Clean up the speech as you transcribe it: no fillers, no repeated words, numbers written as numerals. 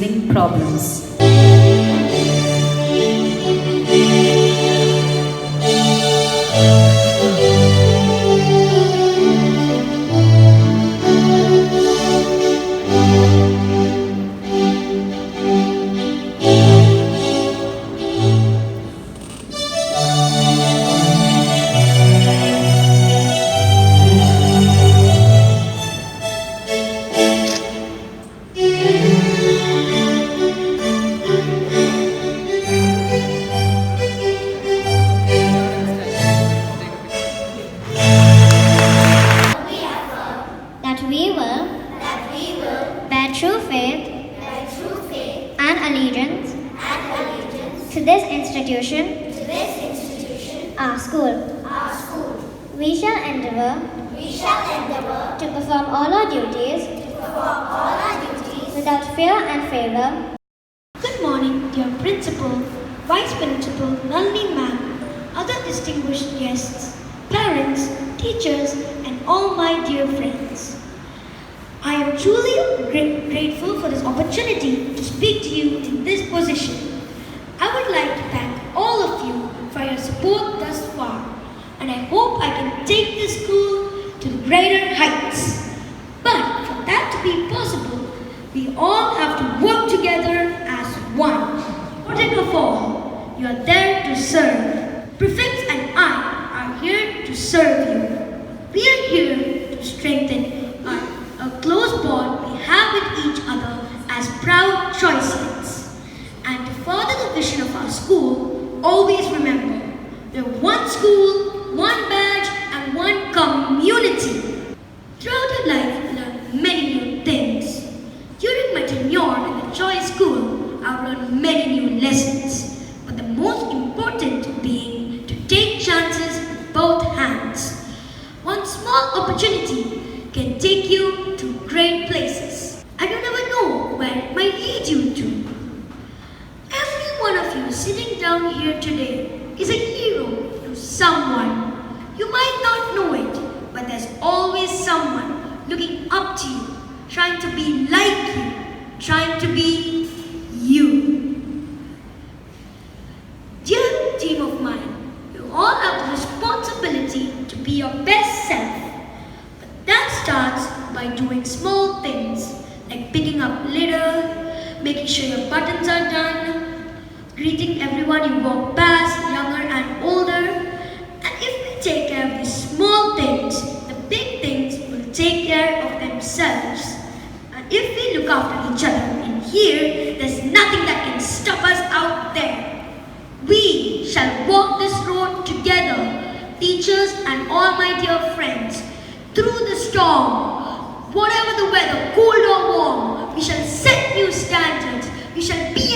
resolving problems. That we will bear true faith and allegiance to this institution, our school. We shall endeavor to perform all our duties without fear and favor. Good morning, dear Principal, Vice Principal, Nalini Ma'am, other distinguished guests, parents, teachers, and all my dear friends. I am truly grateful for this opportunity to speak to you in this position. I would like to thank all of you for your support thus far, and I hope I can take this school to greater heights. But for that to be possible, we all have to work together as one. Important of all, you are there to serve. Prefects and I are here to serve you. We are here to strengthen a close bond we have with each other as proud choicelets. And to further the vision of our school, always remember, we're one school, one badge, and one community. Throughout your life, you learn many new things. During my tenure in the Choice School, I've learned many new lessons. But the most important being to take chances with both hands. One small opportunity can take you to great places, and you never know where it might lead you to. Every one of you sitting down here today is a hero to someone. You might not know it, but there's always someone looking up to you, trying to be like you, trying to be you. Dear team of mine, you all have the responsibility to be your best self. That starts by doing small things like picking up litter, making sure your buttons are done, greeting everyone you walk past, younger and older. And if we take care of these small things, the big things will take care of themselves. And if we look after each other in here, there's nothing that can stop us out there. We shall walk this road together, teachers and all my dear friends. Through the storm, whatever the weather, cold or warm, we shall set new standards. We shall be